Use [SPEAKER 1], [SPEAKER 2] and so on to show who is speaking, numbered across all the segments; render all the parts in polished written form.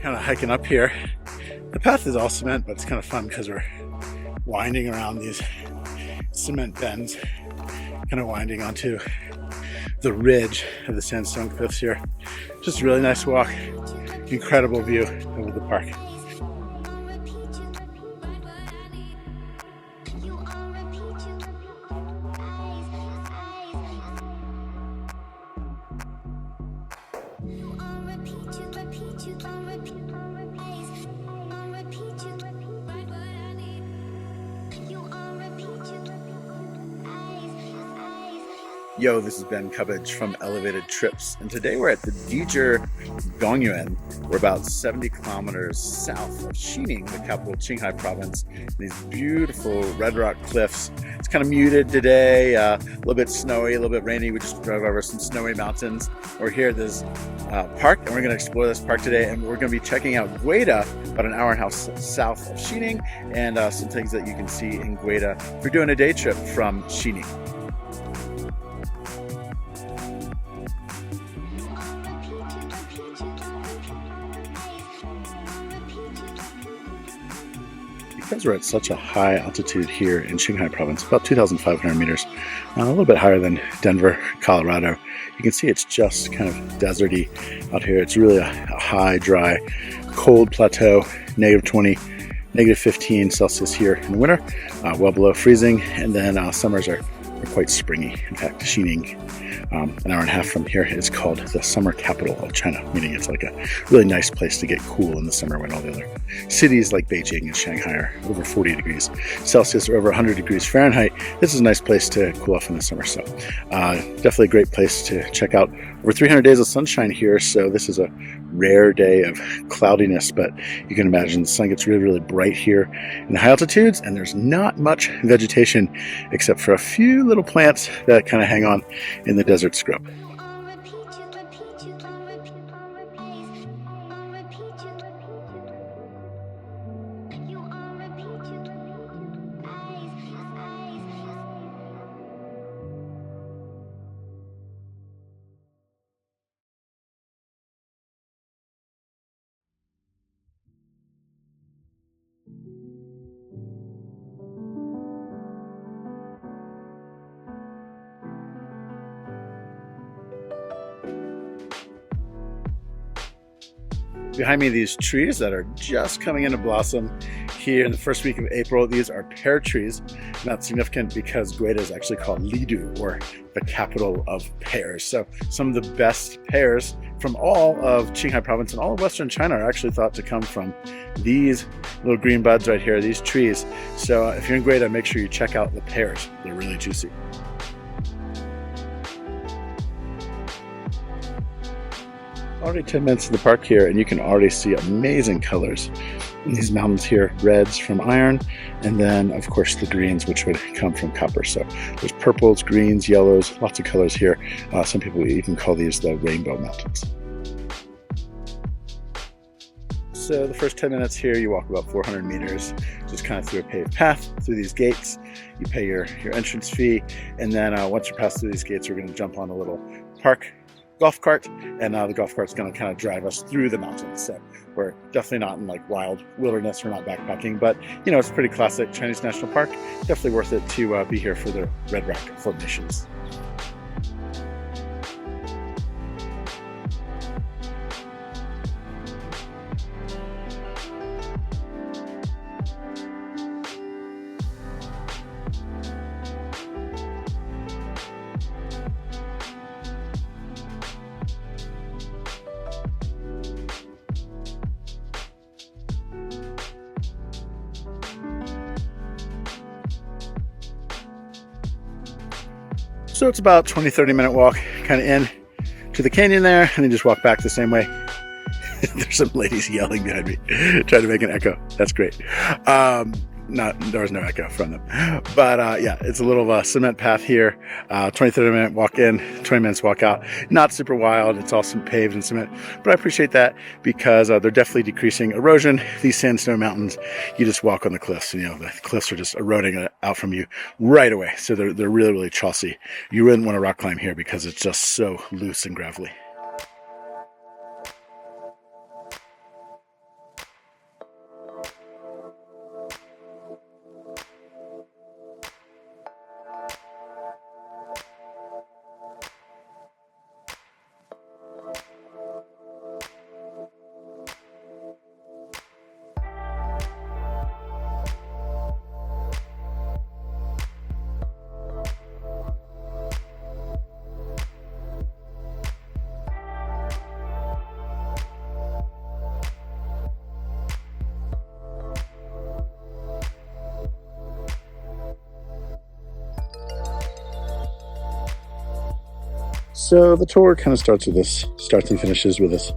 [SPEAKER 1] kind of hiking up here. The path is all cement, but it's kind of fun because we're winding around these cement bends, kind of winding onto the ridge of the sandstone cliffs here. Just a really nice walk, incredible view over the park. Yo, this is Ben Cubbage from Elevated Trips, and today we're at the Yunnan. We're about 70 kilometers south of Xining, the capital of Qīnghǎi province. These beautiful red rock cliffs. It's kind of muted today, a little bit snowy, a little bit rainy. We just drove over some snowy mountains. We're here at this park, and we're going to explore this park today, and we're going to be checking out Guida, about an hour and a half south of Xining, and some things that you can see in Guida. We're doing a day trip from Xining. Because we're at such a high altitude here in Qīnghǎi province, about 2,500 meters, a little bit higher than Denver, Colorado. You can see it's just kind of deserty out here. It's really a high, dry, cold plateau, -20, -15 Celsius here in the winter, well below freezing, and then summers are quite springy. In fact, Xining, an hour and a half from here, is called the summer capital of China, meaning it's like a really nice place to get cool in the summer when all the other cities like Beijing and Shanghai are over 40 degrees Celsius or over 100 degrees Fahrenheit. This is a nice place to cool off in the summer, so definitely a great place to check out. Over 300 days of sunshine here, so this is a rare day of cloudiness, but you can imagine the sun gets really, really bright here in the high altitudes, and there's not much vegetation except for a few little plants that kind of hang on in the desert scrub. Behind me, these trees that are just coming into blossom here in the first week of April. These are pear trees, and that's significant because Guida is actually called Lidu, or the capital of pears. So some of the best pears from all of Qīnghǎi province and all of Western China are actually thought to come from these little green buds right here, these trees. So if you're in Guida, make sure you check out the pears. They're really juicy. Already 10 minutes in the park here, and you can already see amazing colors in these mountains here. Reds from iron, and then of course the greens, which would come from copper. So there's purples, greens, yellows, lots of colors here. Some people even call these the Rainbow Mountains. So the first 10 minutes here, you walk about 400 meters, just kind of through a paved path, through these gates. You pay your entrance fee, and then once you pass through these gates, we're going to jump on a little park golf cart, and the golf cart's going to kind of drive us through the mountains. So we're definitely not in like wild wilderness, we're not backpacking, but you know, it's a pretty classic Chinese national park. Definitely worth it to be here for the red rock formations. So it's about 20-30 minute walk kind of in to the canyon there, and then just walk back the same way. There's some ladies yelling behind me, trying to make an echo. That's great. There was no echo from them. But yeah, it's a little cement path here. 20-30 minute walk in, 20 minutes walk out. Not super wild. It's all some paved and cement. But I appreciate that because they're definitely decreasing erosion. These sandstone mountains, you just walk on the cliffs. You know, the cliffs are just eroding out from you right away. So they're really, really chossy. You wouldn't want to rock climb here because it's just so loose and gravelly. So the tour kind of starts and finishes with this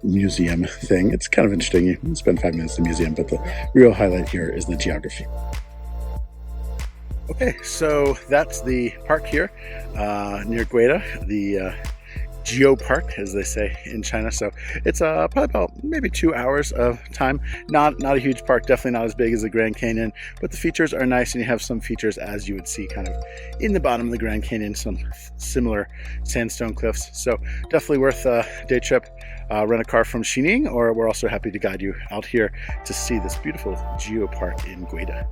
[SPEAKER 1] museum thing. It's kind of interesting. You can spend 5 minutes in the museum, but the real highlight here is the geography. Okay, so that's the park here near Guida, the Geo Park, as they say in China. So it's probably about maybe 2 hours of time. Not a huge park, definitely not as big as the Grand Canyon, but the features are nice, and you have some features as you would see kind of in the bottom of the Grand Canyon, some similar sandstone cliffs. So definitely worth a day trip. Rent a car from Xinjiang, or we're also happy to guide you out here to see this beautiful Geo Park in Guida.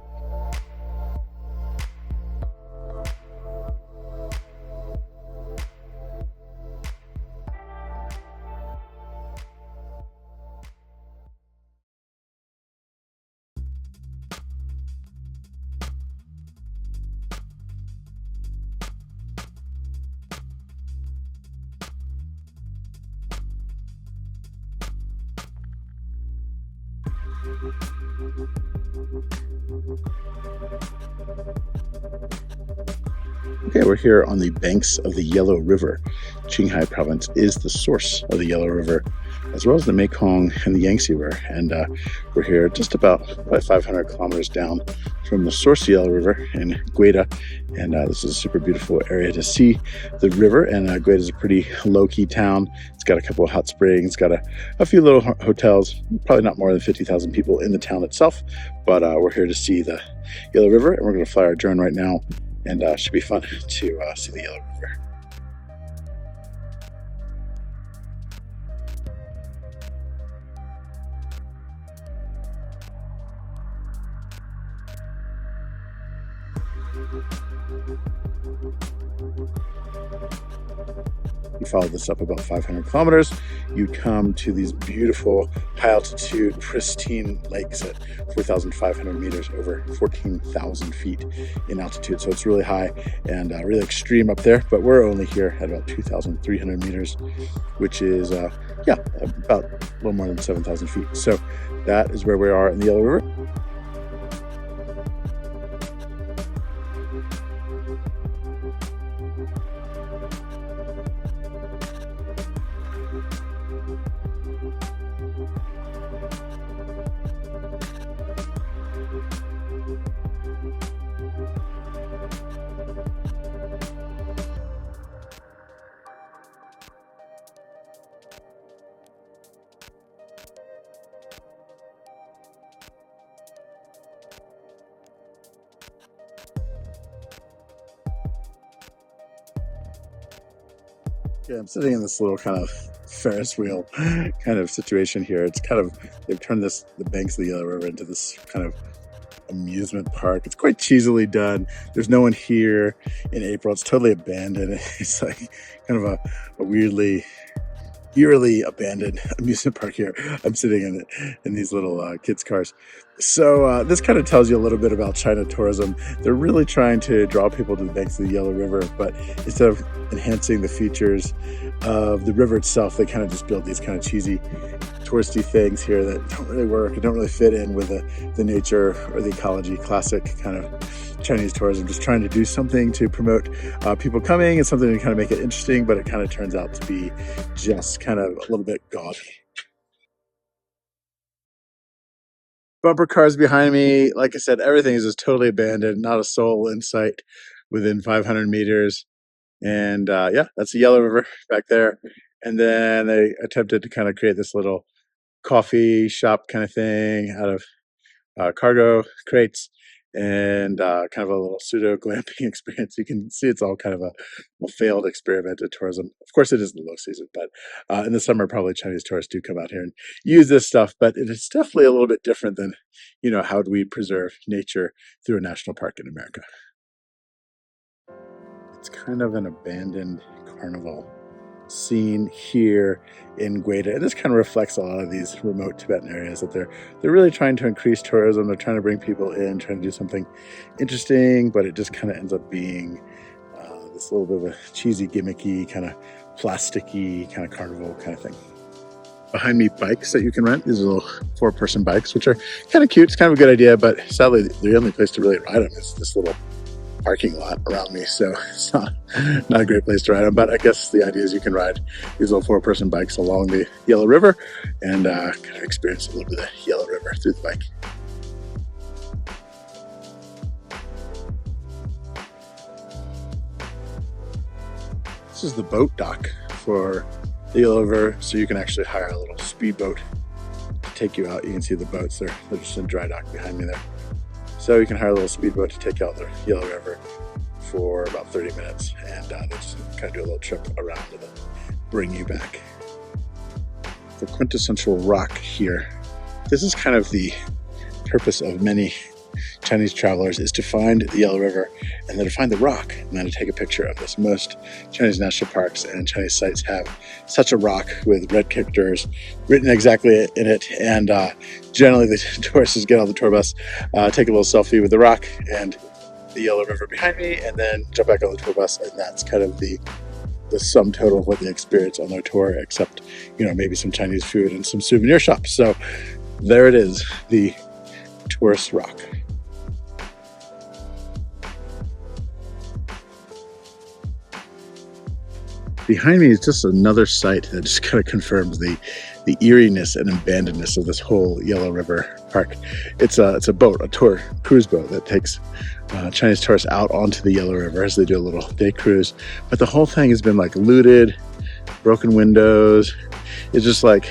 [SPEAKER 1] Okay, we're here on the banks of the Yellow River. Qīnghǎi province is the source of the Yellow River, as well as the Mekong and the Yangtze River. And we're here just about 500 kilometers down from the source of the Yellow River in Guida. And this is a super beautiful area to see the river. And Guida is a pretty low-key town. It's got a couple of hot springs, got a few little hotels, probably not more than 50,000 people in the town itself. But we're here to see the Yellow River, and we're going to fly our drone right now. And it should be fun to see the Yellow River. You follow this up about 500 kilometers, you come to these beautiful high-altitude, pristine lakes at 4,500 meters, over 14,000 feet in altitude. So it's really high and really extreme up there, but we're only here at about 2,300 meters, which is, about a little more than 7,000 feet. So that is where we are in the Yellow River. Yeah, I'm sitting in this little kind of Ferris wheel kind of situation here. It's kind of, they've turned the banks of the Yellow River into this kind of amusement park. It's quite cheesily done. There's no one here in April. It's totally abandoned. It's like kind of a weirdly, eerily abandoned amusement park here. I'm sitting in these little kids' cars. So this kind of tells you a little bit about China tourism. They're really trying to draw people to the banks of the Yellow River, but instead of enhancing the features of the river itself, they kind of just build these kind of cheesy touristy things here that don't really work and don't really fit in with the nature or the ecology. Classic kind of Chinese tourism, just trying to do something to promote people coming and something to kind of make it interesting, but it kind of turns out to be just kind of a little bit gaudy. Bumper cars behind me. Like I said, everything is just totally abandoned, not a soul in sight within 500 meters. And that's the Yellow River back there. And then they attempted to kind of create this little coffee shop kind of thing out of cargo crates and kind of a little pseudo glamping experience. You can see it's all kind of a failed experiment at tourism. Of course, it is in the low season, but in the summer, probably Chinese tourists do come out here and use this stuff. But it is definitely a little bit different than, how do we preserve nature through a national park in America? It's kind of an abandoned carnival scene here in Guida. And this kind of reflects a lot of these remote Tibetan areas that they're really trying to increase tourism. They're trying to bring people in, trying to do something interesting, but it just kind of ends up being this little bit of a cheesy, gimmicky, kind of plasticky, kind of carnival kind of thing. Behind me, bikes that you can rent. These are little 4-person bikes, which are kind of cute. It's kind of a good idea, but sadly, the only place to really ride them is this little parking lot around me, so it's not a great place to ride on. But I guess the idea is you can ride these little 4-person bikes along the Yellow River and kind of experience a little bit of the Yellow River through the bike. This is the boat dock for the Yellow River, so you can actually hire a little speedboat to take you out. You can see the boats, they're just in dry dock behind me there. So you can hire a little speedboat to take you out the Yellow River for about 30 minutes, and they just kind of do a little trip around and then bring you back. The quintessential rock here. This is kind of the purpose of many Chinese travelers, is to find the Yellow River and then to find the rock and then to take a picture of this. Most Chinese national parks and Chinese sites have such a rock with red characters written exactly in it, and generally the tourists get on the tour bus, take a little selfie with the rock and the Yellow River behind me, and then jump back on the tour bus, and that's kind of the sum total of what they experience on their tour, except, you know, maybe some Chinese food and some souvenir shops. So there it is, the tourist rock. Behind me is just another site that just kind of confirms the eeriness and abandonedness of this whole Yellow River Park. It's a boat, a tour cruise boat that takes Chinese tourists out onto the Yellow River as they do a little day cruise. But the whole thing has been like looted, broken windows. It's just like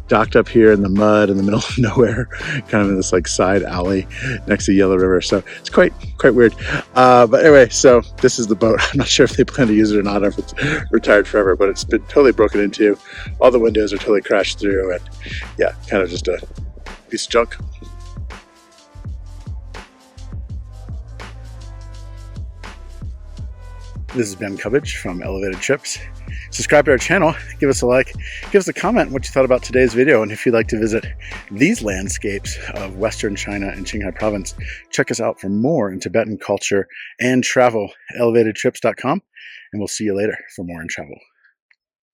[SPEAKER 1] docked up here in the mud in the middle of nowhere, kind of in this like side alley next to Yellow River. So it's quite weird. But anyway, so this is the boat. I'm not sure if they plan to use it or not, or if it's retired forever, but it's been totally broken into. All the windows are totally crashed through, and yeah, kind of just a piece of junk. This has been Cubbage from Elevated Trips. Subscribe to our channel, give us a like, give us a comment what you thought about today's video, and if you'd like to visit these landscapes of Western China and Qinghai province, check us out for more in Tibetan culture and travel, elevatedtrips.com, and we'll see you later for more in travel.